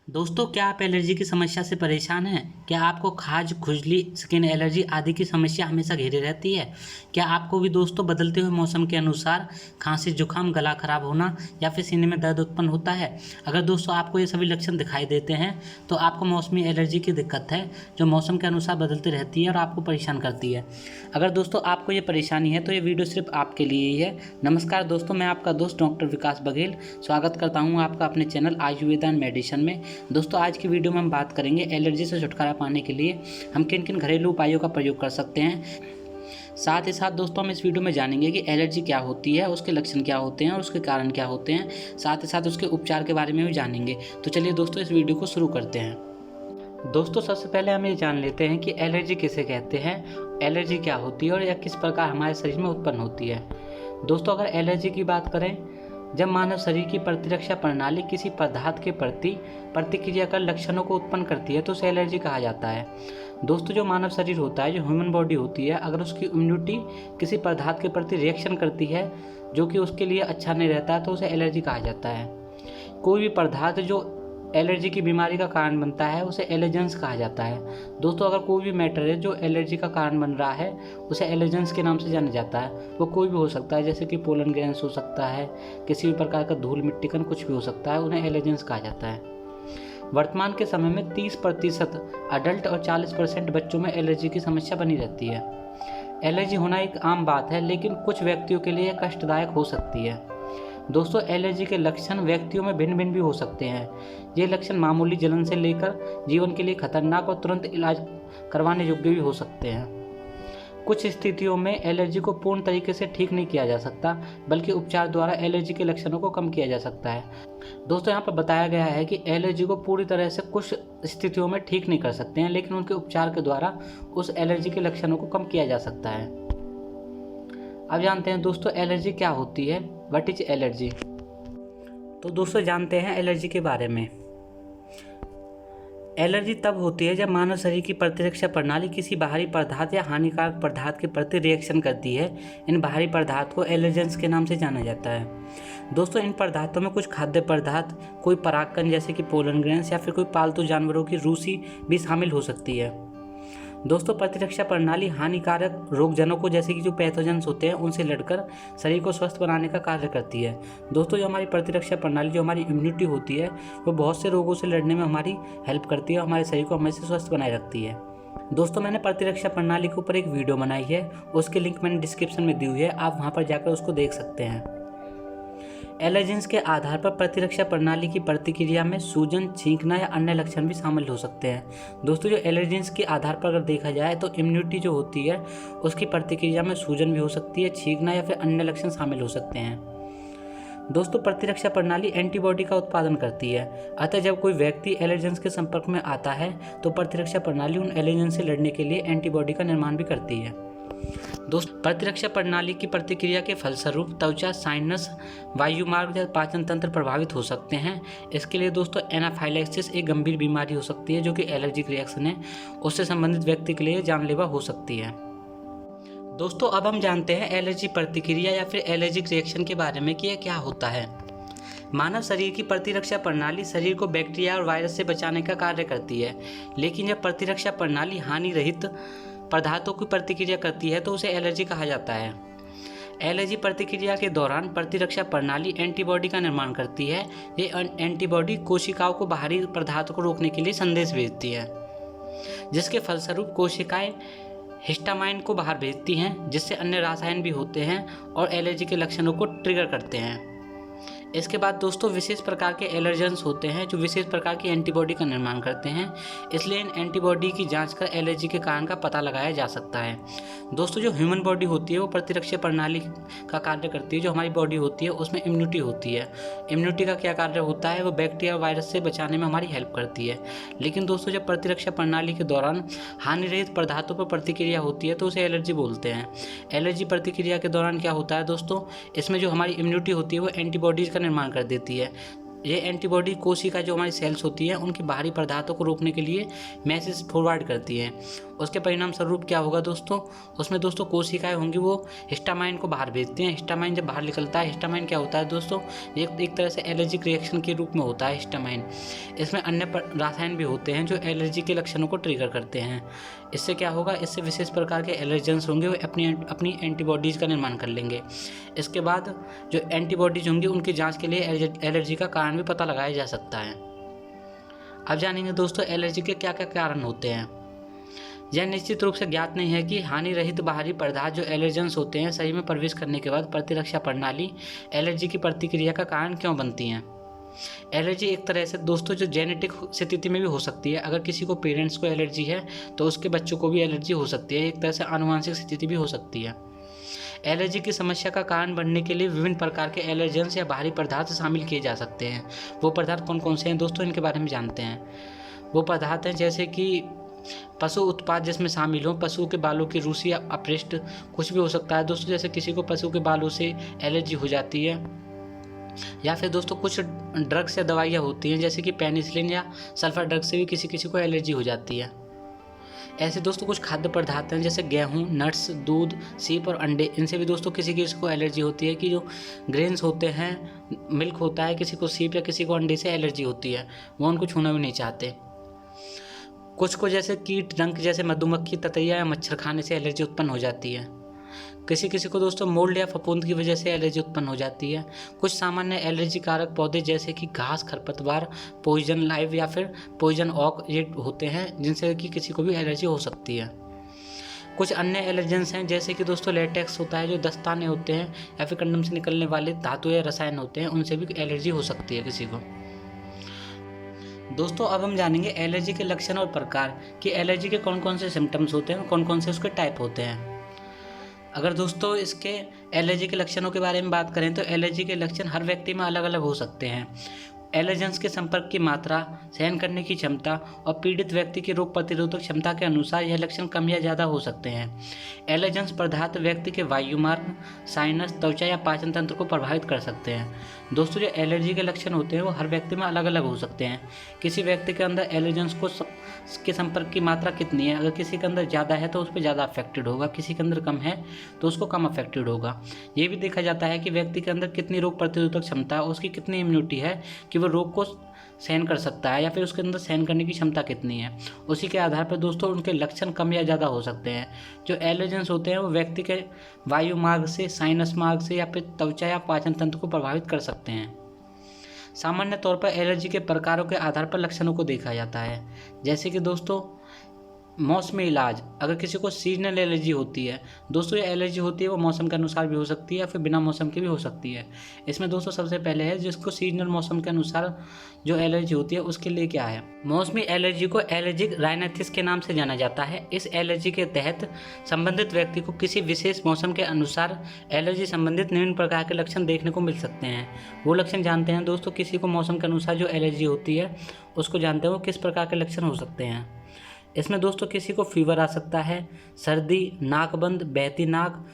दोस्तों, क्या आप एलर्जी की समस्या से परेशान हैं? क्या आपको खाज, खुजली, स्किन एलर्जी आदि की समस्या हमेशा घेरे रहती है? क्या आपको भी दोस्तों बदलते हुए मौसम के अनुसार खांसी, जुकाम, गला खराब होना या फिर सीने में दर्द उत्पन्न होता है? अगर दोस्तों आपको ये सभी लक्षण दिखाई देते हैं तो आपको मौसमी एलर्जी की दिक्कत है, जो मौसम के अनुसार बदलती रहती है और आपको परेशान करती है। अगर दोस्तों आपको ये परेशानी है तो ये वीडियो सिर्फ आपके लिए ही है। नमस्कार दोस्तों, मैं आपका दोस्त डॉक्टर विकास बघेल स्वागत करता हूँ आपका अपने चैनल आयुर्वेद एंड मेडिसिन में। दोस्तों, आज की वीडियो में हम बात करेंगे एलर्जी से छुटकारा पाने के लिए हम किन किन घरेलू उपायों का प्रयोग कर सकते हैं। साथ ही साथ दोस्तों हम इस वीडियो में जानेंगे कि एलर्जी क्या होती है, उसके लक्षण क्या होते हैं और उसके कारण क्या होते हैं। साथ ही साथ उसके उपचार के बारे में भी जानेंगे। तो चलिए दोस्तों इस वीडियो को शुरू करते हैं। दोस्तों, सबसे पहले हम ये जान लेते हैं कि एलर्जी किसे कहते हैं, एलर्जी क्या होती है और यह किस प्रकार हमारे शरीर में उत्पन्न होती है। दोस्तों, अगर एलर्जी की बात करें, जब मानव शरीर की प्रतिरक्षा प्रणाली किसी पदार्थ के प्रति प्रतिक्रिया कर लक्षणों को उत्पन्न करती है तो उसे एलर्जी कहा जाता है। दोस्तों, जो मानव शरीर होता है, जो ह्यूमन बॉडी होती है, अगर उसकी इम्यूनिटी किसी पदार्थ के प्रति रिएक्शन करती है जो कि उसके लिए अच्छा नहीं रहता है तो उसे एलर्जी कहा जाता है। कोई भी पदार्थ जो एलर्जी की बीमारी का कारण बनता है उसे एलर्जेंस कहा जाता है। दोस्तों, अगर कोई भी मैटर है जो एलर्जी का कारण बन रहा है उसे एलर्जेंस के नाम से जाना जाता है। वो कोई भी हो सकता है, जैसे कि पोलन ग्रेन्स हो सकता है, किसी भी प्रकार का धूल मिट्टी कण कुछ भी हो सकता है, उन्हें एलर्जेंस कहा जाता है। वर्तमान के समय में 30% अडल्ट और 40% बच्चों में एलर्जी की समस्या बनी रहती है। एलर्जी होना एक आम बात है, लेकिन कुछ व्यक्तियों के लिए कष्टदायक हो सकती है। दोस्तों, एलर्जी के लक्षण व्यक्तियों में भिन्न भिन्न भी हो सकते हैं। ये लक्षण मामूली जलन से लेकर जीवन के लिए खतरनाक और तुरंत इलाज करवाने योग्य भी हो सकते हैं। कुछ स्थितियों में एलर्जी को पूर्ण तरीके से ठीक नहीं किया जा सकता, बल्कि उपचार द्वारा एलर्जी के लक्षणों को कम किया जा सकता है। दोस्तों, यहाँ पर बताया गया है कि एलर्जी को पूरी तरह से कुछ स्थितियों में ठीक नहीं कर सकते हैं, लेकिन उनके उपचार के द्वारा उस एलर्जी के लक्षणों को कम किया जा सकता है। अब जानते हैं दोस्तों एलर्जी क्या होती है, व्हाट इज एलर्जी। तो दोस्तों जानते हैं एलर्जी के बारे में। एलर्जी तब होती है जब मानव शरीर की प्रतिरक्षा प्रणाली किसी बाहरी पदार्थ या हानिकारक पदार्थ के प्रति रिएक्शन करती है। इन बाहरी पदार्थ को एलर्जेंस के नाम से जाना जाता है। दोस्तों, इन पदार्थों में कुछ खाद्य पदार्थ, कोई परागकण जैसे कि पोलन ग्रेन्स या फिर कोई पालतू जानवरों की रूसी भी शामिल हो सकती है। दोस्तों, प्रतिरक्षा प्रणाली हानिकारक रोगजनकों जैसे कि जो पैथोजेंस होते हैं उनसे लड़कर शरीर को स्वस्थ बनाने का कार्य करती है। दोस्तों, जो हमारी प्रतिरक्षा प्रणाली, जो हमारी इम्यूनिटी होती है, वो बहुत से रोगों से लड़ने में हमारी हेल्प करती है और हमारे शरीर को हमेशा स्वस्थ बनाए रखती है। दोस्तों, मैंने प्रतिरक्षा प्रणाली के ऊपर एक वीडियो बनाई है, उसकी लिंक मैंने डिस्क्रिप्शन में दी हुई है, आप वहाँ पर जाकर उसको देख सकते हैं। एलर्जेंस के आधार पर प्रतिरक्षा प्रणाली की प्रतिक्रिया में सूजन, छींकना या अन्य लक्षण भी शामिल हो सकते हैं। दोस्तों, जो एलर्जेंस के आधार पर अगर देखा जाए तो इम्यूनिटी जो होती है उसकी प्रतिक्रिया में सूजन भी हो सकती है, छींकना या फिर अन्य लक्षण शामिल हो सकते हैं। दोस्तों, प्रतिरक्षा प्रणाली एंटीबॉडी का उत्पादन करती है। अतः जब कोई व्यक्ति एलर्जेंस के संपर्क में आता है तो प्रतिरक्षा प्रणाली उन एलर्जेंस से लड़ने के लिए एंटीबॉडी का निर्माण भी करती है। दोस्तों, प्रतिरक्षा प्रणाली की प्रतिक्रिया के फलस्वरूप त्वचा, साइनस, वायुमार्ग या पाचन तंत्र प्रभावित हो सकते हैं। इसके लिए दोस्तों एनाफाइलैक्सिस एक गंभीर बीमारी हो सकती है जो कि एलर्जिक रिएक्शन है, उससे संबंधित व्यक्ति के लिए जानलेवा हो सकती है। दोस्तों, अब हम जानते हैं एलर्जी प्रतिक्रिया या फिर एलर्जिक रिएक्शन के बारे में कि यह क्या होता है। मानव शरीर की प्रतिरक्षा प्रणाली शरीर को बैक्टीरिया और वायरस से बचाने का कार्य करती है, लेकिन जब प्रतिरक्षा प्रणाली हानि रहित पदार्थों की प्रतिक्रिया करती है तो उसे एलर्जी कहा जाता है। एलर्जी प्रतिक्रिया के दौरान प्रतिरक्षा प्रणाली एंटीबॉडी का निर्माण करती है। ये एंटीबॉडी कोशिकाओं को बाहरी पदार्थों को रोकने के लिए संदेश भेजती है, जिसके फलस्वरूप कोशिकाएं हिस्टामाइन को बाहर भेजती हैं, जिससे अन्य रसायन भी होते हैं और एलर्जी के लक्षणों को ट्रिगर करते हैं। इसके बाद दोस्तों विशेष प्रकार के एलर्जेंस होते हैं जो विशेष प्रकार की एंटीबॉडी का निर्माण करते हैं, इसलिए इन एंटीबॉडी की जांच कर एलर्जी के कारण का पता लगाया जा सकता है। दोस्तों, जो ह्यूमन बॉडी होती है वो प्रतिरक्षा प्रणाली का कार्य करती है। जो हमारी बॉडी होती है उसमें इम्यूनिटी होती है। इम्यूनिटी का क्या कार्य होता है, वो बैक्टीरिया वायरस से बचाने में हमारी हेल्प करती है। लेकिन दोस्तों, जब प्रतिरक्षा प्रणाली के दौरान हानिरहित पदार्थों पर प्रतिक्रिया होती है तो उसे एलर्जी बोलते हैं। एलर्जी प्रतिक्रिया के दौरान क्या होता है दोस्तों, इसमें जो हमारी इम्यूनिटी होती है वो एंटीबॉडीज निर्माण कर देती है। ये एंटीबॉडी कोशिका जो हमारी सेल्स होती है उनकी बाहरी पदार्थों को रोकने के लिए मैसेज फॉरवर्ड करती है। उसके परिणाम स्वरूप क्या होगा दोस्तों, उसमें दोस्तों कोशिकाएं होंगी वो हिस्टामाइन को बाहर भेजती हैं। हिस्टामाइन जब बाहर निकलता है, हिस्टामाइन क्या होता है दोस्तों, एक तरह से एलर्जिक रिएक्शन के रूप में होता है हिस्टामाइन। इसमें अन्य रसायन भी होते हैं जो एलर्जी के लक्षणों को ट्रिगर करते हैं। इससे क्या होगा, इससे विशेष प्रकार के एलर्जेंस होंगे वो अपनी एंटीबॉडीज़ का निर्माण कर लेंगे। इसके बाद जो एंटीबॉडीज होंगी उनकी जांच के लिए एलर्जी का कारण भी पता लगाया जा सकता है। अब जानेंगे दोस्तों एलर्जी के क्या क्या कारण होते हैं। यह निश्चित रूप से ज्ञात नहीं है कि हानि रहित बाहरी पदार्थ जो एलर्जेंस होते हैं शरीर में प्रवेश करने के बाद प्रतिरक्षा प्रणाली एलर्जी की प्रतिक्रिया का कारण क्यों बनती हैं। एलर्जी एक तरह से दोस्तों जो जेनेटिक स्थिति में भी हो सकती है। अगर किसी को पेरेंट्स को एलर्जी है तो उसके बच्चों को भी एलर्जी हो सकती है। एक तरह से आनुवंशिक स्थिति भी हो सकती है। एलर्जी की समस्या का कारण बनने के लिए विभिन्न प्रकार के एलर्जेंस या बाहरी पदार्थ शामिल किए जा सकते हैं। वो पदार्थ कौन कौन से हैं दोस्तों, इनके बारे में जानते हैं। वो पदार्थ हैं जैसे कि पशु उत्पाद जिसमें शामिल हो, पशु के बालों की रूसी या अपृष्ट, कुछ भी हो सकता है दोस्तों। जैसे किसी को पशु के बालों से एलर्जी हो जाती है, या फिर दोस्तों कुछ ड्रग्स या दवाइयाँ होती हैं जैसे कि पेनिसिलिन या सल्फर ड्रग से भी किसी किसी को एलर्जी हो जाती है। ऐसे दोस्तों कुछ खाद्य पदार्थ हैं जैसे गेहूं, नट्स, दूध, सीप और अंडे, इनसे भी दोस्तों किसी किसी को एलर्जी होती है। कि जो ग्रेन्स होते हैं, मिल्क होता है, किसी को सीप या किसी को अंडे से एलर्जी होती है, वो उनको छूना भी नहीं चाहते। कुछ को जैसे कीट डंक जैसे मधुमक्खी, ततैया या मच्छर खाने से एलर्जी उत्पन्न हो जाती है। किसी किसी को दोस्तों मोल्ड या फफूंद की वजह से एलर्जी उत्पन्न हो जाती है। कुछ सामान्य एलर्जी कारक पौधे जैसे कि घास, खरपतवार, पॉइजन लाइव या फिर पॉइजन ऑक ये होते हैं जिनसे कि किसी को भी एलर्जी हो सकती है। कुछ अन्य एलर्जेंस हैं जैसे कि दोस्तों लेटेक्स होता है, जो दस्ताने होते हैं या फिर कंडम से निकलने वाले धातु या रसायन होते हैं, उनसे भी एलर्जी हो सकती है किसी को। दोस्तों अब हम जानेंगे एलर्जी के लक्षण और प्रकार कि एलर्जी के कौन कौन से सिम्टम्स होते हैं और कौन कौन से उसके टाइप होते हैं। अगर दोस्तों इसके एलर्जी के लक्षणों के बारे में बात करें तो एलर्जी के लक्षण हर व्यक्ति में अलग अलग हो सकते हैं। एलर्जेंस के संपर्क की मात्रा, सहन करने की क्षमता और पीड़ित व्यक्ति की रोग प्रतिरोधक क्षमता के अनुसार यह लक्षण कम या ज़्यादा हो सकते हैं। एलर्जेंस पदार्थ व्यक्ति के वायुमार्ग, साइनस, त्वचा या पाचन तंत्र को प्रभावित कर सकते हैं। दोस्तों जो एलर्जी के लक्षण होते हैं वो हर व्यक्ति में अलग अलग हो सकते हैं। किसी व्यक्ति के अंदर एलर्जेंस के संपर्क की मात्रा कितनी है, अगर किसी के अंदर ज़्यादा है तो उस पर ज़्यादा अफेक्टेड होगा, किसी के अंदर कम है तो उसको कम अफेक्टेड होगा। ये भी देखा जाता है कि व्यक्ति के अंदर कितनी रोग प्रतिरोधक क्षमता, उसकी कितनी इम्यूनिटी है कि वो रोग को सहन कर सकता है, या फिर उसके अंदर सहन करने की क्षमता कितनी है। उसी के आधार पर दोस्तों उनके लक्षण कम या ज़्यादा हो सकते हैं। जो एलर्जेंस होते हैं वो व्यक्ति के वायु मार्ग से, साइनस मार्ग से या फिर त्वचा या पाचन तंत्र को प्रभावित कर सकते हैं। सामान्य तौर पर एलर्जी के प्रकारों के आधार पर लक्षणों को देखा जाता है। जैसे कि दोस्तों मौसमी इलाज, अगर किसी को सीजनल एलर्जी होती है दोस्तों, ये एलर्जी होती है वो मौसम के अनुसार भी हो सकती है या फिर बिना मौसम की भी हो सकती है। इसमें दोस्तों सबसे पहले है जिसको सीजनल मौसम के अनुसार जो एलर्जी होती है उसके लिए क्या है। मौसमी एलर्जी को एलर्जिक राइनाइटिस के नाम से जाना जाता है। इस एलर्जी के तहत संबंधित व्यक्ति को किसी विशेष मौसम के अनुसार एलर्जी संबंधित निम्न प्रकार के लक्षण देखने को मिल सकते हैं। वो लक्षण जानते हैं दोस्तों, किसी को मौसम के अनुसार जो एलर्जी होती है उसको जानते हैं वो किस प्रकार के लक्षण हो सकते हैं। इसमें दोस्तों किसी को फीवर आ सकता है, सर्दी, नाक बंद, बहती नाक,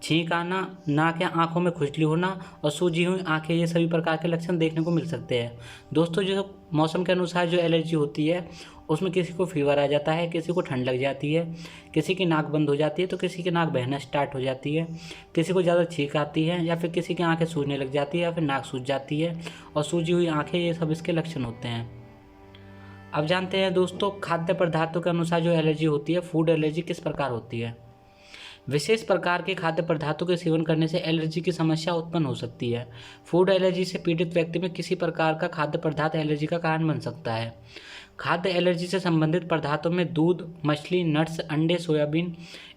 छींक आना, नाक या आंखों में खुजली होना और सूजी हुई आंखें, ये सभी प्रकार के लक्षण देखने को मिल सकते हैं। दोस्तों जो मौसम के अनुसार जो एलर्जी होती है उसमें किसी को फीवर आ जाता है, किसी को ठंड लग जाती है, किसी की नाक बंद हो जाती है तो किसी की नाक बहना स्टार्ट हो जाती है, किसी को ज़्यादा छींक आती है या फिर किसी की आंखें सूजने लग जाती है या फिर नाक सूज जाती है और सूजी हुई आँखें, ये सब इसके लक्षण होते हैं। अब जानते हैं दोस्तों खाद्य पदार्थों के अनुसार जो एलर्जी होती है, फूड एलर्जी किस प्रकार होती है। विशेष प्रकार के खाद्य पदार्थों के सेवन करने से एलर्जी की समस्या उत्पन्न हो सकती है। फूड एलर्जी से पीड़ित व्यक्ति में किसी प्रकार का खाद्य पदार्थ एलर्जी का कारण बन सकता है। खाद्य एलर्जी से संबंधित पदार्थों में दूध, मछली, नट्स, अंडे, सोयाबीन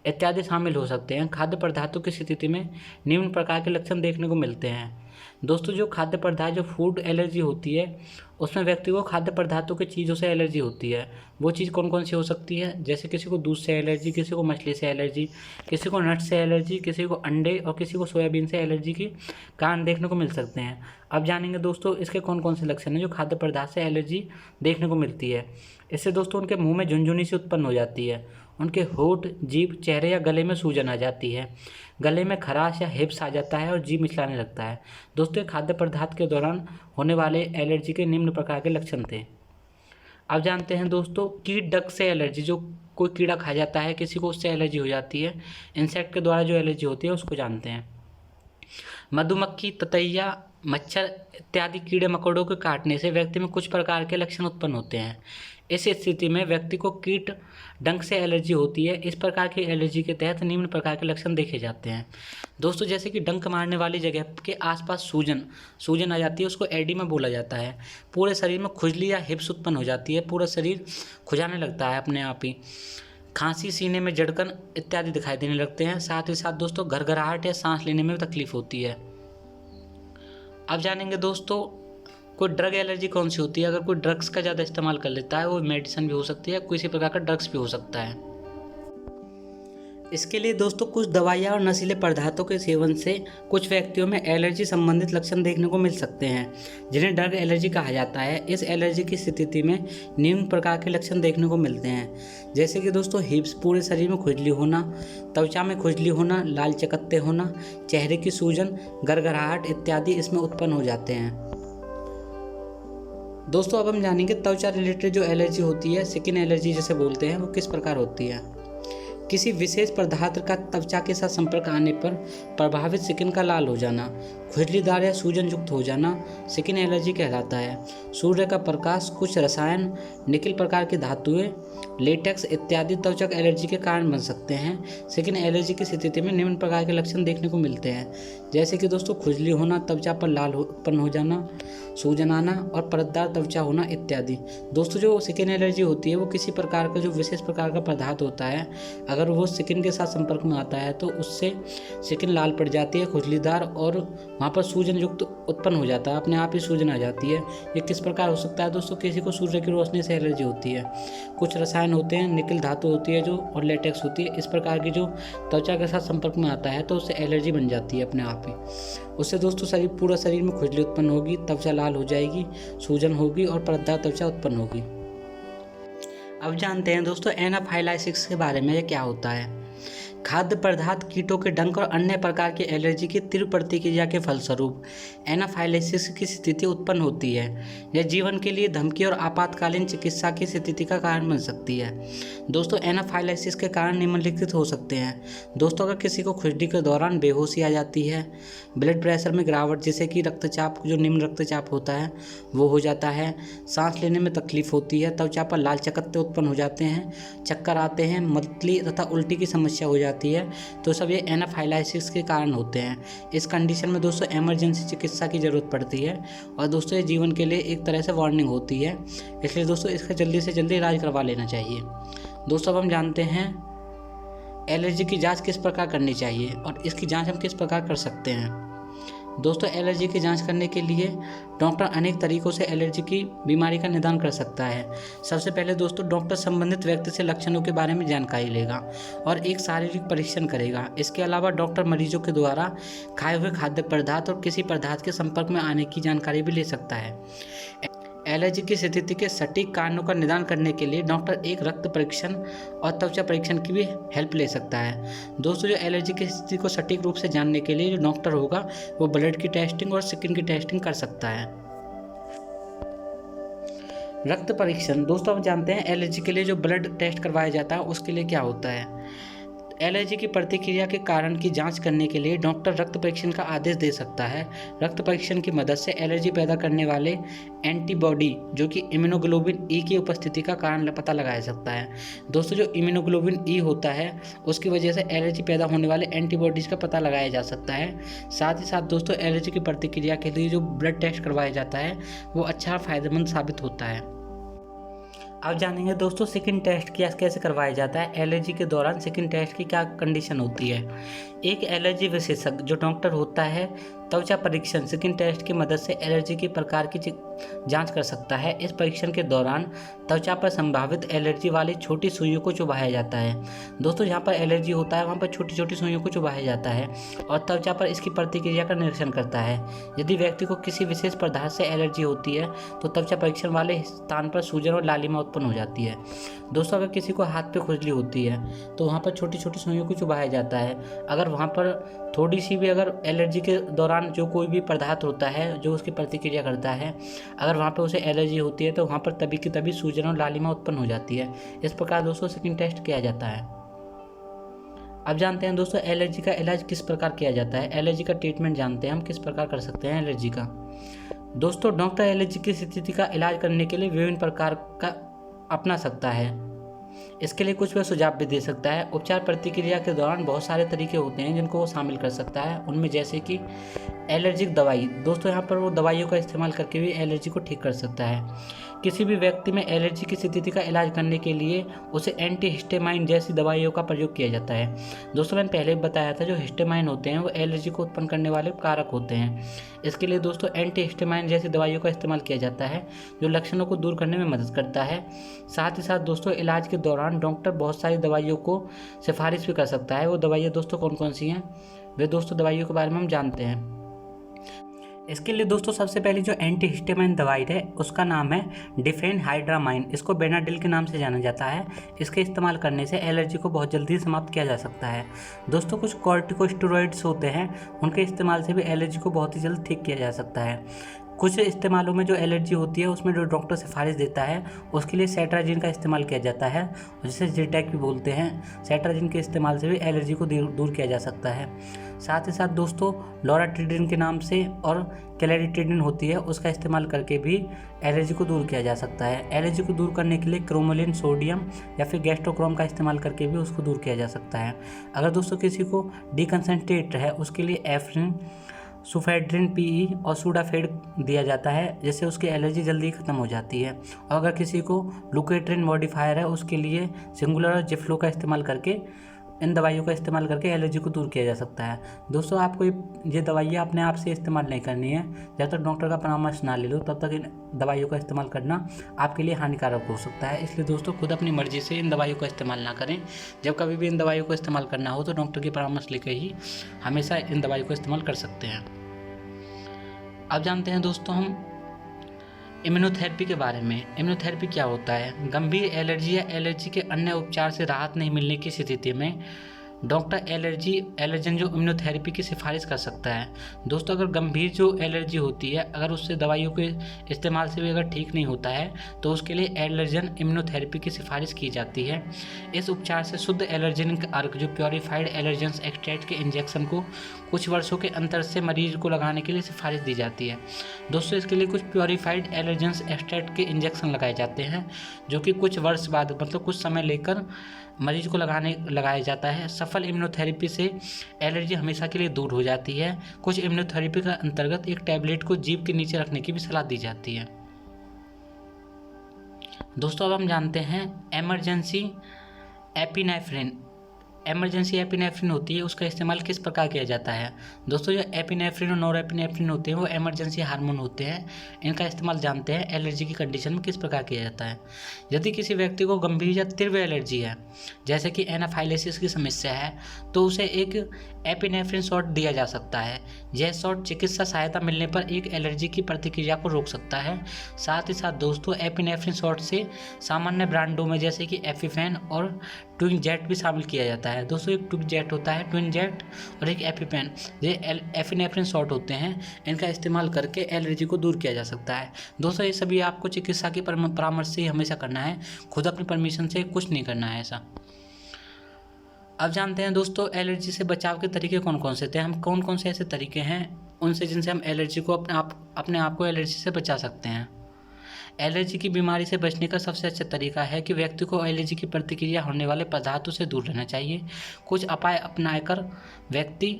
इत्यादि शामिल हो सकते हैं। खाद्य पदार्थों की स्थिति में निम्न प्रकार के लक्षण देखने को मिलते हैं। दोस्तों जो खाद्य पदार्थ, जो फूड एलर्जी होती है उसमें व्यक्ति को खाद्य पदार्थों की चीज़ों से एलर्जी होती है। वो चीज़ कौन कौन सी हो सकती है, जैसे किसी को दूध से एलर्जी, किसी को मछली से एलर्जी, किसी को नट से एलर्जी, किसी को अंडे और किसी को सोयाबीन से एलर्जी के कारण देखने को मिल सकते हैं। अब जानेंगे दोस्तों इसके कौन कौन से लक्षण हैं जो खाद्य पदार्थ से एलर्जी देखने को मिलती है। इससे दोस्तों उनके मुंह में झुनझुनी सी उत्पन्न हो जाती है, उनके होंठ, जीभ, चेहरे या गले में सूजन आ जाती है, गले में खराश या हिप्स आ जाता है और जीभ मिचलाने लगता है। दोस्तों, ये खाद्य पदार्थ के दौरान होने वाले एलर्जी के निम्न प्रकार के लक्षण थे। अब जानते हैं दोस्तों, कीट डंक से एलर्जी। जो कोई कीड़ा खा जाता है किसी को, उससे एलर्जी हो जाती है। इंसेक्ट के द्वारा जो एलर्जी होती है उसको जानते हैं। मधुमक्खी, ततैया, मच्छर इत्यादि कीड़े मकोड़ों के काटने से व्यक्ति में कुछ प्रकार के लक्षण उत्पन्न होते हैं। इस स्थिति में व्यक्ति को कीट डंक से एलर्जी होती है। इस प्रकार की एलर्जी के तहत निम्न प्रकार के लक्षण देखे जाते हैं। दोस्तों, जैसे कि डंक मारने वाली जगह के आसपास सूजन आ जाती है, उसको एडिमा बोला जाता है। पूरे शरीर में खुजली या हिप्स उत्पन्न हो जाती है, पूरा शरीर खुजाने लगता है अपने आप ही। खांसी, सीने में जड़कन इत्यादि दिखाई देने लगते हैं। साथ ही साथ दोस्तों, घरघराहट या सांस लेने में तकलीफ होती है। अब जानेंगे दोस्तों, कोई ड्रग एलर्जी कौन सी होती है। अगर कोई ड्रग्स का ज़्यादा इस्तेमाल कर लेता है, वो मेडिसिन भी हो सकती है, किसी प्रकार का ड्रग्स भी हो सकता है। इसके लिए दोस्तों, कुछ दवाइयाँ और नशीले पदार्थों के सेवन से कुछ व्यक्तियों में एलर्जी संबंधित लक्षण देखने को मिल सकते हैं, जिन्हें ड्रग एलर्जी कहा जाता है। इस एलर्जी की स्थिति में निम्न प्रकार के लक्षण देखने को मिलते हैं, जैसे कि दोस्तों, हिप्स, पूरे शरीर में खुजली होना, त्वचा में खुजली होना, लाल चकत्ते होना, चेहरे की सूजन, घरघराहट इत्यादि इसमें उत्पन्न हो जाते हैं। दोस्तों, अब हम जानेंगे त्वचा रिलेटेड जो एलर्जी होती है, स्किन एलर्जी जिसे बोलते हैं, वो किस प्रकार होती है। किसी विशेष पदार्थ का त्वचा के साथ संपर्क आने पर प्रभावित स्किन का लाल हो जाना, खुजलीदार या सूजन युक्त हो जाना स्किन एलर्जी कहलाता है। सूर्य का प्रकाश, कुछ रसायन, निकिल प्रकार की धातुएं, लेटेक्स इत्यादि त्वचा एलर्जी के कारण बन सकते हैं। स्किन एलर्जी की स्थिति में निम्न प्रकार के लक्षण देखने को मिलते हैं, जैसे कि दोस्तों, खुजली होना, त्वचा पर लाल उत्पन्न हो जाना, सूजन आना और परतदार त्वचा होना इत्यादि। दोस्तों, जो स्किन एलर्जी होती है वो किसी प्रकार का जो विशेष प्रकार का पदार्थ होता है, अगर वो स्किन के साथ संपर्क में आता है तो उससे स्किन लाल पड़ जाती है, खुजलीदार, और वहाँ पर सूजन युक्त उत्पन्न हो जाता है, अपने आप ही सूजन आ जाती है। ये किस प्रकार हो सकता है दोस्तों, किसी को सूर्य की रोशनी से एलर्जी होती है, कुछ रसायन होते हैं, निकिल धातु होती है जो, और लेटेक्स होती है, इस प्रकार की जो त्वचा के साथ संपर्क में आता है तो उससे एलर्जी बन जाती है अपने आप ही। उससे दोस्तों, पूरा शरीर में खुजली उत्पन्न होगी, त्वचा लाल हो जाएगी, सूजन होगी और परतदार त्वचा उत्पन्न होगी। अब जानते हैं दोस्तों, एनाफाइलैक्सिस के बारे में। ये क्या होता है। खाद्य पदार्थ, कीटों के डंक और अन्य प्रकार की एलर्जी की तीव्र प्रतिक्रिया के फलस्वरूप एनाफाइलैक्सिस की स्थिति उत्पन्न होती है। यह जीवन के लिए धमकी और आपातकालीन चिकित्सा की स्थिति का कारण बन सकती है। दोस्तों, एनाफाइलैक्सिस के कारण निम्नलिखित हो सकते हैं। दोस्तों, अगर किसी को खुजली के दौरान बेहोशी आ जाती है, ब्लड प्रेशर में गिरावट, जैसे कि रक्तचाप, जो निम्न रक्तचाप होता है वो हो जाता है, सांस लेने में तकलीफ होती है, त्वचा पर लाल चकत्ते उत्पन्न हो जाते हैं, चक्कर आते हैं, मतली तथा उल्टी की समस्या हो जाती है, तो सब ये एनाफाइलैक्सिस के कारण होते हैं। इस कंडीशन में दोस्तों, इमरजेंसी चिकित्सा की ज़रूरत पड़ती है और दोस्तों, ये जीवन के लिए एक तरह से वार्निंग होती है, इसलिए दोस्तों इसका जल्दी से जल्दी इलाज करवा लेना चाहिए। दोस्तों, अब हम जानते हैं एलर्जी की जांच किस प्रकार करनी चाहिए और इसकी जांच हम किस प्रकार कर सकते हैं। दोस्तों, एलर्जी की जांच करने के लिए डॉक्टर अनेक तरीकों से एलर्जी की बीमारी का निदान कर सकता है। सबसे पहले दोस्तों, डॉक्टर संबंधित व्यक्ति से लक्षणों के बारे में जानकारी लेगा और एक शारीरिक परीक्षण करेगा। इसके अलावा डॉक्टर मरीजों के द्वारा खाए हुए खाद्य पदार्थ और किसी पदार्थ के संपर्क में आने की जानकारी भी ले सकता है। एलर्जी की स्थिति के सटीक कारणों का निदान करने के लिए डॉक्टर एक रक्त परीक्षण और त्वचा परीक्षण की भी हेल्प ले सकता है। दोस्तों, जो एलर्जी की स्थिति को सटीक रूप से जानने के लिए जो डॉक्टर होगा वो ब्लड की टेस्टिंग और स्किन की टेस्टिंग कर सकता है। रक्त परीक्षण। दोस्तों, हम जानते हैं एलर्जी के लिए जो ब्लड टेस्ट करवाया जाता है उसके लिए क्या होता है। एलर्जी की प्रतिक्रिया के कारण की जांच करने के लिए डॉक्टर रक्त परीक्षण का आदेश दे सकता है। रक्त परीक्षण की मदद से एलर्जी पैदा करने वाले एंटीबॉडी, जो कि इम्यूनोग्लोबिन ई की उपस्थिति का कारण पता लगाया सकता है। दोस्तों, जो इम्यूनोग्लोबिन ई होता है उसकी वजह से एलर्जी पैदा होने वाले एंटीबॉडीज़ का पता लगाया जा सकता है। साथ ही साथ दोस्तों, एलर्जी की प्रतिक्रिया के लिए जो ब्लड टेस्ट करवाया जाता है वो अच्छा फ़ायदेमंद साबित होता है। अब जानेंगे दोस्तों, स्किन टेस्ट कैसे करवाया जाता है। एलर्जी के दौरान स्किन टेस्ट की क्या कंडीशन होती है। एक एलर्जी विशेषज्ञ जो डॉक्टर होता है त्वचा परीक्षण स्किन टेस्ट की मदद से एलर्जी के प्रकार की जांच कर सकता है। इस परीक्षण के दौरान त्वचा पर संभावित एलर्जी वाली छोटी सुइयों को चुभाया जाता है। दोस्तों, जहाँ पर एलर्जी होता है वहाँ पर छोटी छोटी सुइयों को चुभाया जाता है और त्वचा पर इसकी प्रतिक्रिया का निरीक्षण करता है। यदि व्यक्ति को किसी विशेष पदार्थ से एलर्जी होती है तो त्वचा परीक्षण वाले स्थान पर सूजन और लालिमा उत्पन्न हो जाती है। दोस्तों, अगर किसी को हाथ पे खुजली होती है तो वहाँ पर छोटी छोटी सुइयों को चुभाया जाता है। अगर वहाँ पर थोड़ी सी भी अगर एलर्जी के दौरान जो कोई भी पदार्थ होता है जो उसकी प्रतिक्रिया करता है, अगर वहाँ पर उसे एलर्जी होती है तो वहाँ पर तभी की तभी सूजन और लालिमा उत्पन्न हो जाती है। इस प्रकार दोस्तों स्किन टेस्ट किया जाता है। अब जानते हैं दोस्तों एलर्जी का इलाज किस प्रकार किया जाता है। एलर्जी का ट्रीटमेंट जानते हैं हम किस प्रकार कर सकते हैं एलर्जी का। दोस्तों, डॉक्टर एलर्जी की स्थिति का इलाज करने के लिए विभिन्न प्रकार का अपना सकता है। इसके लिए कुछ वह सुझाव भी दे सकता है। उपचार प्रतिक्रिया के दौरान बहुत सारे तरीके होते हैं जिनको वो शामिल कर सकता है। उनमें जैसे कि एलर्जिक दवाई। दोस्तों, यहाँ पर वो दवाइयों का इस्तेमाल करके भी एलर्जी को ठीक कर सकता है। किसी भी व्यक्ति में एलर्जी की स्थिति का इलाज करने के लिए उसे एंटीहिस्टामाइन जैसी दवाइयों का प्रयोग किया जाता है। दोस्तों, मैंने पहले भी बताया था जो हिस्टामाइन होते हैं वो एलर्जी को उत्पन्न करने वाले कारक होते हैं। इसके लिए दोस्तों एंटीहिस्टामाइन जैसी दवाइयों का इस्तेमाल किया जाता है जो लक्षणों को दूर करने में मदद करता है। साथ ही साथ दोस्तों इलाज के दौरान डॉक्टर बहुत सारी दवाइयों को सिफारिश भी कर सकता है। वो दवाइयाँ दोस्तों कौन कौन सी हैं वे दोस्तों दवाइयों के बारे में हम जानते हैं। इसके लिए दोस्तों सबसे पहले जो एंटीहिस्टामाइन दवाई है उसका नाम है डिफेनहाइड्रामाइन। इसको बेनाडिल के नाम से जाना जाता है। इसके इस्तेमाल करने से एलर्जी को बहुत जल्दी समाप्त किया जा सकता है। दोस्तों, कुछ कॉर्टिकोस्टेरॉइड्स होते हैं उनके इस्तेमाल से भी एलर्जी को बहुत ही जल्द ठीक किया जा सकता है। कुछ इस्तेमालों में जो एलर्जी होती है उसमें जो डॉक्टर सिफारिश देता है उसके लिए सेट्राजिन का इस्तेमाल किया जाता है, जिसे जिटेक भी बोलते हैं। सेट्राजिन के इस्तेमाल से भी एलर्जी को दूर किया जा सकता है। साथ ही साथ दोस्तों लोराटिडिन के नाम से और क्लैरिटिडिन होती है उसका इस्तेमाल करके भी एलर्जी को दूर किया जा सकता है। एलर्जी को दूर करने के लिए क्रोमोलिन सोडियम या फिर गैस्ट्रोक्रोम का इस्तेमाल करके भी उसको दूर किया जा सकता है। अगर दोस्तों किसी को डिकंसंट्रेट है उसके लिए एफ्रिन, सुफेड्रिन पीई और सूडाफेड दिया जाता है जिससे उसकी एलर्जी जल्दी ख़त्म हो जाती है। और अगर किसी को लुकेट्रिन मॉडिफायर है उसके लिए सिंगुलर और जिफ्लो का इस्तेमाल करके इन दवाइयों का इस्तेमाल करके एलर्जी को दूर किया जा सकता है। दोस्तों, आपको ये दवाइयाँ अपने आप से इस्तेमाल नहीं करनी है। जब तक डॉक्टर का परामर्श ना ले लो तब तक इन दवाइयों का इस्तेमाल करना आपके लिए हानिकारक हो सकता है। इसलिए दोस्तों खुद अपनी मर्जी से इन दवाइयों का इस्तेमाल ना करें। जब कभी भी इन दवाइयों को इस्तेमाल करना हो तो डॉक्टर की परामर्श लेकर ही हमेशा इन दवाइयों को इस्तेमाल कर सकते हैं। अब जानते हैं दोस्तों हम इम्यूनोथेरेपी के बारे में। इम्यूनोथेरेपी क्या होता है? गंभीर एलर्जी या एलर्जी के अन्य उपचार से राहत नहीं मिलने की स्थिति में डॉक्टर एलर्जन जो इम्यूनोथेरेपी की सिफारिश कर सकता है। दोस्तों, अगर गंभीर जो एलर्जी होती है अगर उससे दवाइयों के इस्तेमाल से भी अगर ठीक नहीं होता है तो उसके लिए एलर्जन इम्यूनोथेरेपी की सिफारिश की जाती है। इस उपचार से शुद्ध एलर्जेनिक अर्क जो प्योरीफाइड एलर्जेंस एक्सट्रैक्ट के इंजेक्शन को कुछ वर्षों के अंतर से मरीज को लगाने के लिए सिफारिश दी जाती है। दोस्तों, इसके लिए कुछ प्योरीफाइड एलर्जेंस एक्सट्रैक्ट के इंजेक्शन लगाए जाते हैं जो कि कुछ वर्ष बाद मतलब कुछ समय लेकर मरीज को लगाया जाता है। सफल इम्यूनोथेरेपी से एलर्जी हमेशा के लिए दूर हो जाती है। कुछ इम्यूनोथेरेपी का अंतर्गत एक टैबलेट को जीभ के नीचे रखने की भी सलाह दी जाती है। दोस्तों, अब हम जानते हैं इमरजेंसी एपिनेफ्रिन होती है उसका इस्तेमाल किस प्रकार किया जाता है। दोस्तों, जो एपिनेफ्रिन और नॉरएपिनेफ्रिन होते हैं वो इमरजेंसी हार्मोन होते हैं। इनका इस्तेमाल जानते हैं एलर्जी की कंडीशन में किस प्रकार किया जाता है। यदि किसी व्यक्ति को गंभीर या तीव्र एलर्जी है जैसे कि एनाफाइलेसिस की समस्या है तो उसे एक एपिनेफ्रिन शॉट दिया जा सकता है। यह शॉट चिकित्सा सहायता मिलने पर एक एलर्जी की प्रतिक्रिया को रोक सकता है। साथ ही साथ दोस्तों एपिनेफ्रिन शॉट से सामान्य ब्रांडों में जैसे कि एपिफेन और ट्विन जेट भी शामिल किया जाता है। दोस्तों, एक ट्विन जेट होता है ट्विन जेट और एक एपिपेन, ये एपिनेफ्रिन शॉट होते हैं। इनका इस्तेमाल करके एलर्जी को दूर किया जा सकता है। दोस्तों, ये सभी आपको चिकित्सा के परामर्श से ही हमेशा करना है, खुद अपनी परमिशन से कुछ नहीं करना है ऐसा। अब जानते हैं दोस्तों एलर्जी से बचाव के तरीके कौन कौन से थे। हम कौन कौन से ऐसे तरीके हैं उनसे जिनसे हम एलर्जी को अपने आप को एलर्जी से बचा सकते हैं। एलर्जी की बीमारी से बचने का सबसे अच्छा तरीका है कि व्यक्ति को एलर्जी की प्रतिक्रिया होने वाले पदार्थों से दूर रहना चाहिए। कुछ उपाय अपनाकर व्यक्ति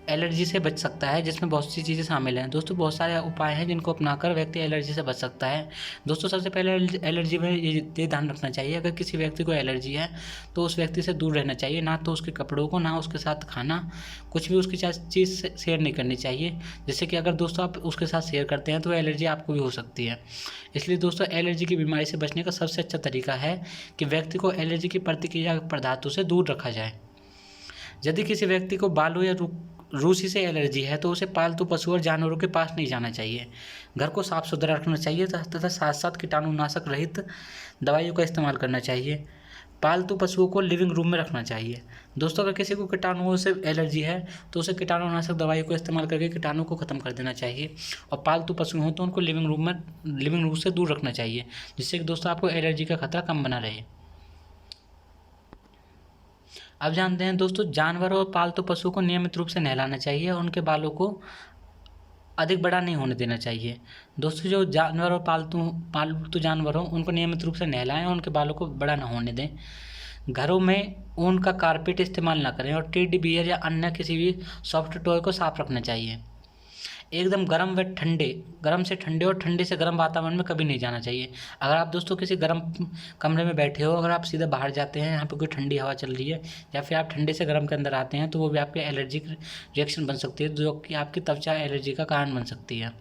एलर्जी से बच सकता है, जिसमें बहुत सी चीज़ें शामिल हैं। दोस्तों बहुत सारे उपाय हैं जिनको अपनाकर व्यक्ति एलर्जी से बच सकता है। दोस्तों सबसे पहले एलर्जी में ये ध्यान रखना चाहिए, अगर किसी व्यक्ति को एलर्जी है तो उस व्यक्ति से दूर रहना चाहिए, ना तो उसके कपड़ों को, ना उसके साथ खाना, कुछ भी उसकी चीज़ शेयर नहीं करनी चाहिए, जिससे कि अगर दोस्तों आप उसके साथ शेयर करते हैं तो एलर्जी आपको भी हो सकती है। इसलिए दोस्तों एलर्जी की बीमारी से बचने का सबसे अच्छा तरीका है कि व्यक्ति को एलर्जी की प्रतिक्रिया पदार्थों से दूर रखा जाए। यदि किसी व्यक्ति को बालों या रूसी से एलर्जी है तो उसे पालतू पशु और जानवरों के पास नहीं जाना चाहिए। घर को साफ सुथरा रखना चाहिए तथा साथ साथ कीटाणुनाशक रहित दवाइयों का इस्तेमाल करना चाहिए। पालतू पशुओं को लिविंग रूम में रखना चाहिए। दोस्तों अगर किसी को कीटाणुओं से एलर्जी है तो उसे कीटाणुनाशक दवाइयों का इस्तेमाल करके कीटाणु को ख़त्म कर देना चाहिए, और पालतू पशु हों तो उनको लिविंग रूम से दूर रखना चाहिए, जिससे कि दोस्तों आपको एलर्जी का खतरा कम बना रहे। अब जानते हैं दोस्तों, जानवरों और पालतू पशुओं को नियमित रूप से नहलाना चाहिए और उनके बालों को अधिक बड़ा नहीं होने देना चाहिए। दोस्तों जो जानवर और पालतू जानवर हों उनको नियमित रूप से नहलाएं और उनके बालों को बड़ा ना होने दें। घरों में ऊन का कारपेट इस्तेमाल ना करें और टेडी बियर या अन्य किसी भी सॉफ्ट टॉय को साफ रखना चाहिए। एकदम गर्म से ठंडे और ठंडे से गर्म वातावरण में कभी नहीं जाना चाहिए। अगर आप दोस्तों किसी गर्म कमरे में बैठे हो, अगर आप सीधे बाहर जाते हैं, यहाँ पे कोई ठंडी हवा चल रही है, या फिर आप ठंडे से गर्म के अंदर आते हैं, तो वो भी आपके एलर्जिक रिएक्शन बन सकती है, जो कि आपकी त्वचा एलर्जी का कारण बन सकती है।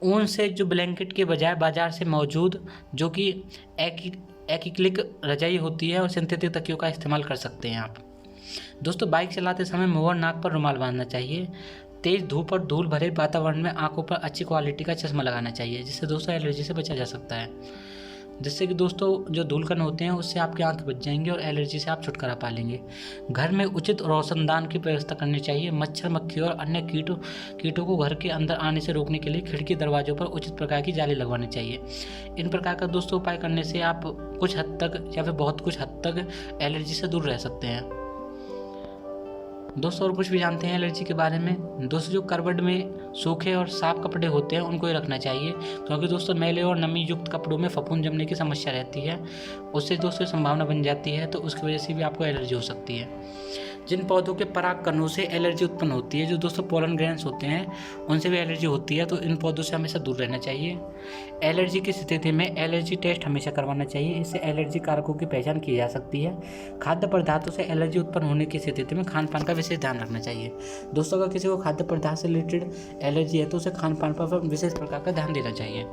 ऊन से जो ब्लैंकेट के बजाय बाजार से मौजूद जो कि एक्रिलिक रजाई होती है और सिंथेटिक तकियों का इस्तेमाल कर सकते हैं आप। दोस्तों बाइक चलाते समय मुंह और नाक पर रुमाल बांधना चाहिए। तेज धूप और धूल भरे वातावरण में आंखों पर अच्छी क्वालिटी का चश्मा लगाना चाहिए, जिससे दोस्तों एलर्जी से बचा जा सकता है। जिससे कि दोस्तों जो धूलकण होते हैं उससे आपकी आंखें बच जाएंगी और एलर्जी से आप छुटकारा पा लेंगे। घर में उचित रोशनदान की व्यवस्था करनी चाहिए। मच्छर, मक्खी और अन्य कीटों को घर के अंदर आने से रोकने के लिए खिड़की दरवाजों पर उचित प्रकार की जाली लगवानी चाहिए। इन प्रकार का दोस्तों उपाय करने से आप कुछ हद तक या फिर बहुत कुछ हद तक एलर्जी से दूर रह सकते हैं। दोस्तों और कुछ भी जानते हैं एलर्जी के बारे में। दोस्तों जो करवट में सूखे और साफ कपड़े होते हैं उनको ही रखना चाहिए, क्योंकि दोस्तों मैले और नमी युक्त कपड़ों में फफूंद जमने की समस्या रहती है। उससे दोस्तों संभावना बन जाती है, तो उसकी वजह से भी आपको एलर्जी हो सकती है। जिन पौधों के पराग कणों से एलर्जी उत्पन्न होती है, जो दोस्तों पोलन ग्रैंड्स होते हैं, उनसे भी एलर्जी होती है, तो इन पौधों से हमेशा दूर रहना चाहिए। एलर्जी की स्थिति में एलर्जी टेस्ट हमेशा करवाना चाहिए, इससे एलर्जी कारकों की पहचान की जा सकती है। खाद्य पदार्थों से एलर्जी उत्पन्न होने की स्थिति में खान पान का विशेष ध्यान रखना चाहिए। दोस्तों अगर किसी को खाद्य पदार्थ से रिलेटेड एलर्जी है तो उसे खान पान पर विशेष प्रकार का ध्यान देना चाहिए।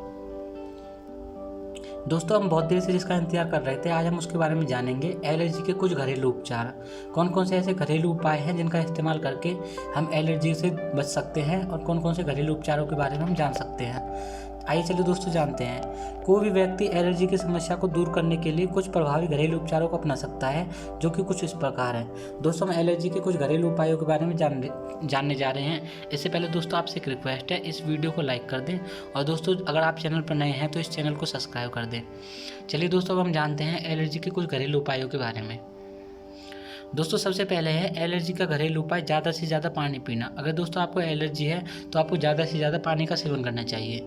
दोस्तों हम बहुत देर से जिसका इंतजार कर रहे थे, आज हम उसके बारे में जानेंगे। एलर्जी के कुछ घरेलू उपचार, कौन कौन से ऐसे घरेलू उपाय हैं जिनका इस्तेमाल करके हम एलर्जी से बच सकते हैं, और कौन कौन से घरेलू उपचारों के बारे में हम जान सकते हैं। आइए चलिए दोस्तों जानते हैं। कोई भी व्यक्ति एलर्जी की समस्या को दूर करने के लिए कुछ प्रभावी घरेलू उपचारों को अपना सकता है, जो कि कुछ इस प्रकार हैं। दोस्तों हम एलर्जी के कुछ घरेलू उपायों के बारे में जानने जा रहे हैं। इससे पहले दोस्तों आपसे एक रिक्वेस्ट है, इस वीडियो को लाइक कर दें, और दोस्तों अगर आप चैनल पर नए हैं तो इस चैनल को सब्सक्राइब कर दें। चलिए दोस्तों अब हम जानते हैं एलर्जी के कुछ घरेलू उपायों के बारे में। दोस्तों सबसे पहले है एलर्जी का घरेलू उपाय, ज़्यादा से ज़्यादा पानी पीना। अगर दोस्तों आपको एलर्जी है तो आपको ज़्यादा से ज़्यादा पानी का सेवन करना चाहिए।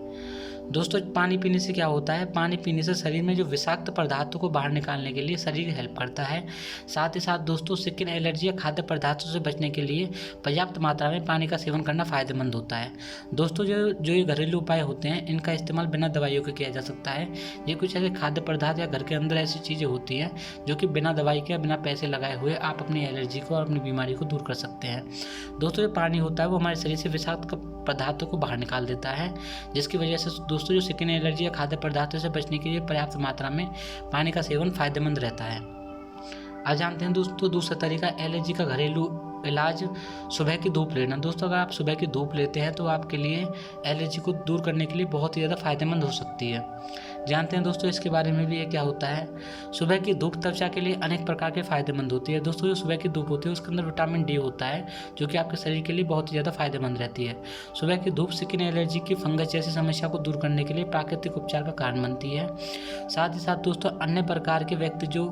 दोस्तों पानी पीने से क्या होता है, पानी पीने से शरीर में जो विषाक्त पदार्थों को बाहर निकालने के लिए शरीर हेल्प करता है। साथ ही साथ दोस्तों स्किन एलर्जी या खाद्य पदार्थों से बचने के लिए पर्याप्त मात्रा में पानी का सेवन करना फ़ायदेमंद होता है। दोस्तों जो ये घरेलू उपाय होते हैं इनका इस्तेमाल बिना दवाइयों के किया जा सकता है। ये कुछ ऐसे खाद्य पदार्थ या घर के अंदर ऐसी चीज़ें होती हैं जो कि बिना दवाई के, बिना पैसे लगाए हुए आप अपनी एलर्जी को और अपनी बीमारी को दूर कर सकते हैं। दोस्तों जो पानी होता है वो हमारे शरीर से विषाक्त पदार्थों को बाहर निकाल देता है, जिसकी वजह से दोस्तों जो स्किन एलर्जी या खाद्य पदार्थों से बचने के लिए पर्याप्त मात्रा में पानी का सेवन फायदेमंद रहता है। आज जानते हैं दोस्तों दूसरा तरीका एलर्जी का घरेलू इलाज, सुबह की धूप लेना। दोस्तों अगर आप सुबह की धूप लेते हैं तो आपके लिए एलर्जी को दूर करने के लिए बहुत ही ज़्यादा फायदेमंद हो सकती है। जानते हैं दोस्तों इसके बारे में भी ये क्या होता है। सुबह की धूप त्वचा के लिए अनेक प्रकार के फायदेमंद होती है। दोस्तों जो सुबह की धूप होती है उसके अंदर विटामिन डी होता है, जो कि आपके शरीर के लिए बहुत ही ज़्यादा फायदेमंद रहती है। सुबह की धूप स्किन एलर्जी की फंगस जैसी समस्या को दूर करने के लिए प्राकृतिक उपचार का कारण बनती है। साथ ही साथ दोस्तों अन्य प्रकार के व्यक्ति जो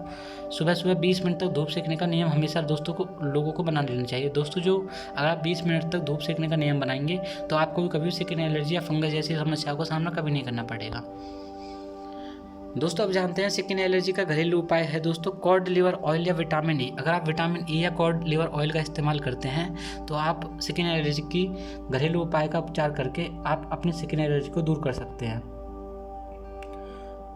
सुबह सुबह 20 मिनट तक धूप सेकने का नियम हमेशा लोगों को बना लेना चाहिए। दोस्तों जो अगर आप 20 मिनट तक धूप सेकने का नियम बनाएंगे तो आपको भी कभी स्किन एलर्जी या फंगस जैसी समस्या का सामना कभी नहीं करना पड़ेगा। दोस्तों अब जानते हैं स्किन एलर्जी का घरेलू उपाय है दोस्तों कॉड लिवर ऑयल या विटामिन ई। अगर आप विटामिन ई या कॉड लिवर ऑयल का इस्तेमाल करते हैं तो आप स्किन एलर्जी की घरेलू उपाय का उपचार करके आप अपनी स्किन एलर्जी को दूर कर सकते हैं।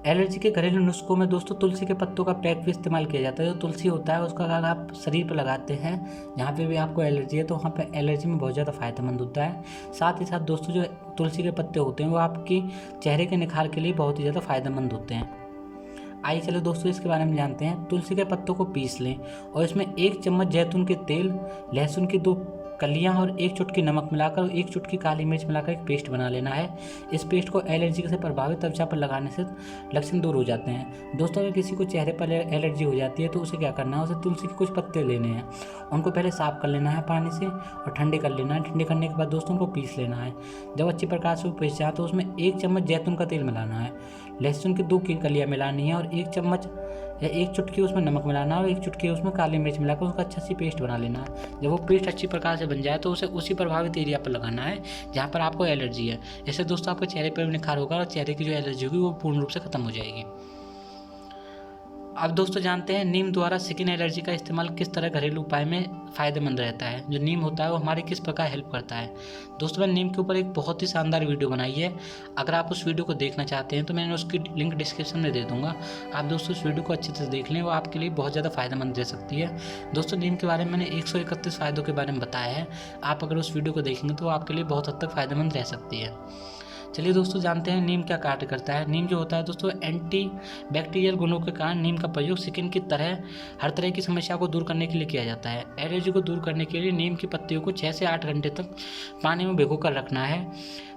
एलर्जी के घरेलू नुस्खों में दोस्तों तुलसी के पत्तों का पैक भी इस्तेमाल किया जाता है। जो तुलसी होता है उसका अगर आप शरीर पर लगाते हैं जहाँ पे भी आपको एलर्जी है तो वहाँ पे एलर्जी में बहुत ज़्यादा फ़ायदेमंद होता है। साथ ही साथ दोस्तों जो तुलसी के पत्ते होते हैं वो आपकी चेहरे के निखार के लिए बहुत ही ज़्यादा फ़ायदेमंद होते हैं। आइए चलो दोस्तों इसके बारे में जानते हैं। तुलसी के पत्तों को पीस लें और इसमें 1 चम्मच जैतून के तेल, लहसुन की 2 कलियां और 1 चुटकी नमक मिलाकर 1 चुटकी काली मिर्च मिलाकर एक पेस्ट बना लेना है। इस पेस्ट को एलर्जी से प्रभावित त्वचा पर लगाने से लक्षण दूर हो जाते हैं। दोस्तों अगर किसी को चेहरे पर एलर्जी हो जाती है तो उसे क्या करना है, उसे तुलसी के कुछ पत्ते लेने हैं, उनको पहले साफ कर लेना है पानी से और ठंडे कर लेना है। ठंडे करने के बाद दोस्तों उनको पीस लेना है। जब अच्छी प्रकार से वो पीस जाए तो उसमें 1 चम्मच जैतून का तेल मिलाना है, लहसुन की 2 की कलियाँ मिलानी है और 1 चम्मच या 1 चुटकी उसमें नमक मिलाना है और 1 चुटकी उसमें काली मिर्च मिलाकर उसका अच्छा सी पेस्ट बना लेना है। जब वो पेस्ट अच्छी प्रकार से बन जाए तो उसे उसी प्रभावित एरिया पर लगाना है जहाँ पर आपको एलर्जी है। इससे दोस्तों आपके चेहरे पर भी निखार होगा और चेहरे की जो एलर्जी होगी वो पूर्ण रूप से खत्म हो जाएगी। अब दोस्तों जानते हैं नीम द्वारा स्किन एलर्जी का इस्तेमाल किस तरह घरेलू उपाय में फ़ायदेमंद रहता है। जो नीम होता है वो हमारी किस प्रकार हेल्प करता है। दोस्तों मैंने नीम के ऊपर एक बहुत ही शानदार वीडियो बनाई है। अगर आप उस वीडियो को देखना चाहते हैं तो मैंने उसकी लिंक डिस्क्रिप्शन में दे दूंगा। आप दोस्तों उस वीडियो को अच्छे से देख लें, वो आपके लिए बहुत ज़्यादा फ़ायदेमंद रह सकती है। दोस्तों नीम के बारे में मैंने 131 फ़ायदों के बारे में बताया है। आप अगर उस वीडियो को देखेंगे तो आपके लिए बहुत हद तक फ़ायदेमंद रह सकती है। चलिए दोस्तों जानते हैं नीम क्या कार्य करता है। नीम जो होता है दोस्तों एंटी बैक्टीरियल गुणों के कारण नीम का प्रयोग स्किन की तरह हर तरह की समस्या को दूर करने के लिए किया जाता है। एलर्जी को दूर करने के लिए नीम की पत्तियों को 6 से 8 घंटे तक पानी में भिगो कर रखना है।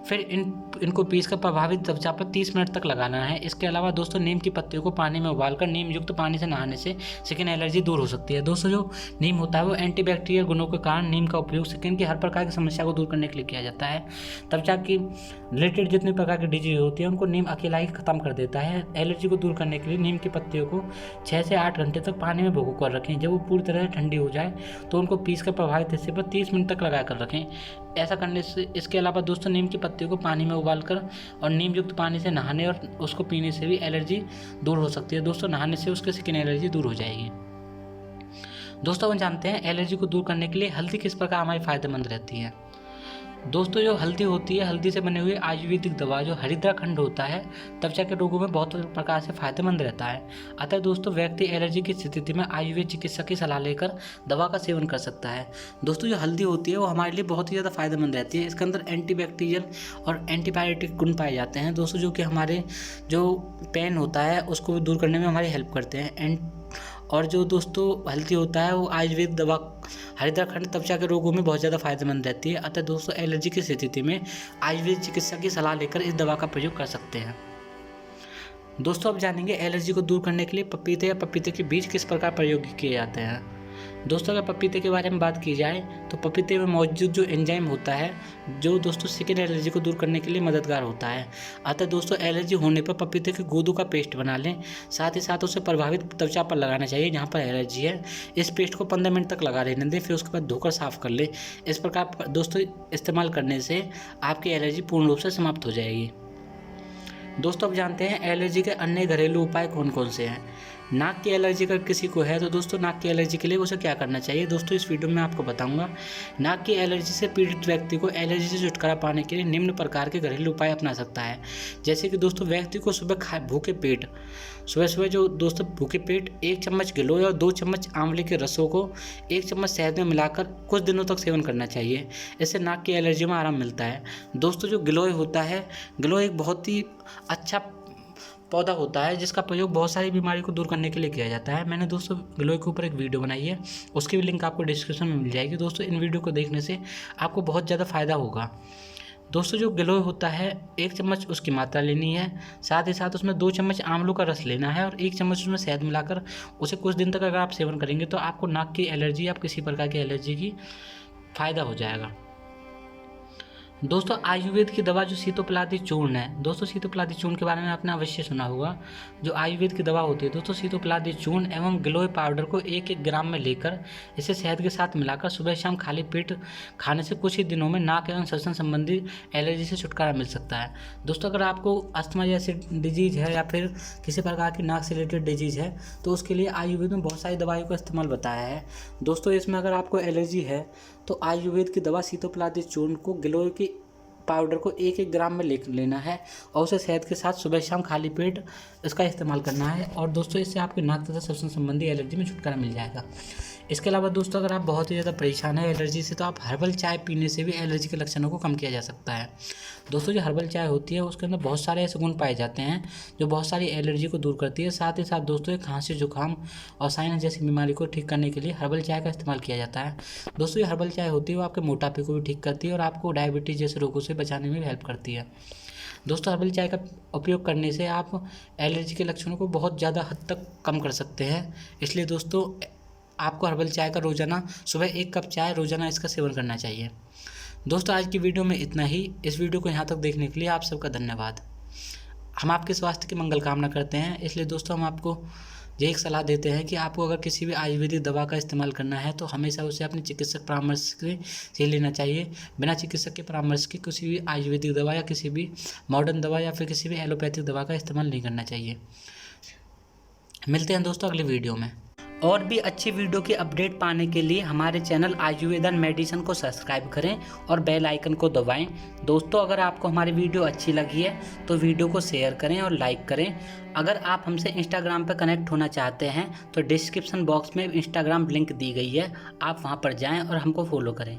फिर इनको पीसकर प्रभावित त्वचा पर 30 मिनट तक लगाना है। इसके अलावा दोस्तों नीम की पत्तियों को पानी में उबालकर नीम युक्त पानी से नहाने से स्किन एलर्जी दूर हो सकती है। दोस्तों जो नीम होता है वो एंटीबैक्टीरियल गुणों के कारण नीम का उपयोग स्किन की हर प्रकार की समस्या को दूर करने के लिए किया जाता है। त्वचा की रिलेटेड जितनी प्रकार की डिजीज होती है उनको नीम अकेला ही खत्म कर देता है। एलर्जी को दूर करने के लिए नीम की पत्तियों को 6 से 8 घंटे तक पानी में भिगो कर रखें। जब वो पूरी तरह से ठंडी हो जाए तो उनको पीसकर प्रभावित हिस्से पर 30 मिनट तक लगा कर रखें। ऐसा करने से इसके अलावा दोस्तों नीम की पत्तियों को पानी में उबालकर और नीम युक्त पानी से नहाने और उसको पीने से भी एलर्जी दूर हो सकती है। दोस्तों नहाने से उसके स्किन एलर्जी दूर हो जाएगी। दोस्तों हम जानते हैं एलर्जी को दूर करने के लिए हल्दी किस प्रकार हमारी फायदेमंद रहती है। दोस्तों जो हल्दी होती है, हल्दी से बने हुए आयुर्वेदिक दवा जो हरिद्राखंड होता है त्वचा के रोगों में बहुत प्रकार से फायदेमंद रहता है। अतः दोस्तों व्यक्ति एलर्जी की स्थिति में आयुर्वेद चिकित्सक की सलाह लेकर दवा का सेवन कर सकता है। दोस्तों जो हल्दी होती है वो हमारे लिए बहुत ही ज़्यादा फायदेमंद रहती है। इसके अंदर एंटीबैक्टीरियल और एंटीबायोटिक गुण पाए जाते हैं दोस्तों, जो कि हमारे जो पेन होता है उसको दूर करने में हमारी हेल्प करते हैं। और जो दोस्तों हल्दी होता है वो आयुर्वेद दवा हरिद्राखंड त्वचा के रोगों में बहुत ज़्यादा फायदेमंद रहती है। अतः दोस्तों एलर्जी की स्थिति में आयुर्वेद चिकित्सक की सलाह लेकर इस दवा का प्रयोग कर सकते हैं। दोस्तों अब जानेंगे एलर्जी को दूर करने के लिए पपीते या पपीते के बीज किस प्रकार प्रयोग किए जाते हैं। दोस्तों अगर पपीते के बारे में बात की जाए तो पपीते में मौजूद जो एंजाइम होता है जो दोस्तों स्किन एलर्जी को दूर करने के लिए मददगार होता है। अतः दोस्तों एलर्जी होने पर पपीते के गूदों का पेस्ट बना लें। साथ ही साथ उसे प्रभावित त्वचा पर लगाना चाहिए जहाँ पर एलर्जी है। इस पेस्ट को 15 मिनट तक लगा रहने दें, फिर उसके बाद धोकर साफ कर लें। इस प्रकार दोस्तों इस्तेमाल करने से आपकी एलर्जी पूर्ण रूप से समाप्त हो जाएगी। दोस्तों अब जानते हैं एलर्जी के अन्य घरेलू उपाय कौन कौन से हैं। नाक की एलर्जी अगर किसी को है तो दोस्तों नाक की एलर्जी के लिए उसे क्या करना चाहिए, दोस्तों इस वीडियो में आपको बताऊंगा। नाक की एलर्जी से पीड़ित व्यक्ति को एलर्जी से छुटकारा पाने के लिए निम्न प्रकार के घरेलू उपाय अपना सकता है। जैसे कि दोस्तों व्यक्ति को सुबह भूखे पेट जो दोस्तों भूखे पेट 1 चम्मच गिलोय और 2 चम्मच आंवले के रसों को 1 चम्मच शहद में मिलाकर कुछ दिनों तक सेवन करना चाहिए। इससे नाक की एलर्जी में आराम मिलता है। दोस्तों जो गिलोय होता है, गिलोय एक बहुत ही अच्छा पौधा होता है जिसका प्रयोग बहुत सारी बीमारी को दूर करने के लिए किया जाता है। मैंने दोस्तों गिलोय के ऊपर एक वीडियो बनाई है, उसकी भी लिंक आपको डिस्क्रिप्शन में मिल जाएगी। दोस्तों इन वीडियो को देखने से आपको बहुत ज़्यादा फ़ायदा होगा। दोस्तों जो गिलोय होता है 1 चम्मच उसकी मात्रा लेनी है। साथ ही साथ उसमें 2 चम्मच आंवलों का रस लेना है और 1 चम्मच उसमें शहद मिलाकर उसे कुछ दिन तक अगर आप सेवन करेंगे तो आपको नाक की एलर्जी या किसी प्रकार की एलर्जी की फ़ायदा हो जाएगा। दोस्तों आयुर्वेद की दवा जो सीतोपलादी चूर्ण है, दोस्तों सीतोपलादी चूर्ण के बारे में आपने अवश्य सुना होगा। जो आयुर्वेद की दवा होती है दोस्तों, सीतोपलादी चूर्ण एवं गिलोय पाउडर को 1-1 ग्राम में लेकर इसे शहद के साथ मिलाकर सुबह शाम खाली पेट खाने से कुछ ही दिनों में नाक एवं श्वसन संबंधी एलर्जी से छुटकारा मिल सकता है। दोस्तों अगर आपको अस्थमा जैसी डिजीज है या फिर किसी प्रकार की नाक से रिलेटेड डिजीज है तो उसके लिए आयुर्वेद में बहुत सारी दवाइयों का इस्तेमाल बताया है। दोस्तों इसमें अगर आपको एलर्जी है तो आयुर्वेद की दवा सीतोपलादी चूर्ण को गिलोय की पाउडर को 1-1 ग्राम में लेना है और उसे शहद के साथ सुबह शाम खाली पेट इसका इस्तेमाल करना है। और दोस्तों इससे आपके नाक तथा श्वसन संबंधी एलर्जी में छुटकारा मिल जाएगा। इसके अलावा दोस्तों अगर आप बहुत ही ज़्यादा परेशान है एलर्जी से तो आप हर्बल चाय पीने से भी एलर्जी के लक्षणों को कम किया जा सकता है। दोस्तों जो हर्बल चाय होती है उसके अंदर बहुत सारे ऐसे गुण पाए जाते हैं जो बहुत सारी एलर्जी को दूर करती है। साथ ही साथ दोस्तों ये खांसी, जुकाम और साइनस जैसी बीमारी को ठीक करने के लिए हर्बल चाय का इस्तेमाल किया जाता है। दोस्तों ये हर्बल चाय होती है वो आपके मोटापे को भी ठीक करती है और आपको डायबिटीज़ जैसे रोगों से बचाने में भी हेल्प करती है। दोस्तों हर्बल चाय का उपयोग करने से आप एलर्जी के लक्षणों को बहुत ज़्यादा हद तक कम कर सकते हैं। इसलिए दोस्तों आपको हर्बल चाय का रोज़ाना सुबह 1 कप चाय रोज़ाना इसका सेवन करना चाहिए। दोस्तों आज की वीडियो में इतना ही। इस वीडियो को यहाँ तक देखने के लिए आप सबका धन्यवाद। हम आपके स्वास्थ्य की मंगल कामना करते हैं। इसलिए दोस्तों हम आपको यही एक सलाह देते हैं कि आपको अगर किसी भी आयुर्वेदिक दवा का इस्तेमाल करना है तो हमेशा उसे अपने चिकित्सक परामर्श से लेना चाहिए। बिना चिकित्सक के परामर्श के किसी भी आयुर्वेदिक दवा या किसी भी मॉडर्न दवा या फिर किसी भी एलोपैथिक दवा का इस्तेमाल नहीं करना चाहिए। मिलते हैं दोस्तों अगली वीडियो में। और भी अच्छी वीडियो की अपडेट पाने के लिए हमारे चैनल आयुर्वेदन मेडिसिन को सब्सक्राइब करें और बेल आइकन को दबाएं। दोस्तों अगर आपको हमारी वीडियो अच्छी लगी है तो वीडियो को शेयर करें और लाइक करें। अगर आप हमसे इंस्टाग्राम पर कनेक्ट होना चाहते हैं तो डिस्क्रिप्शन बॉक्स में इंस्टाग्राम लिंक दी गई है, आप वहां पर जाएं और हमको फॉलो करें।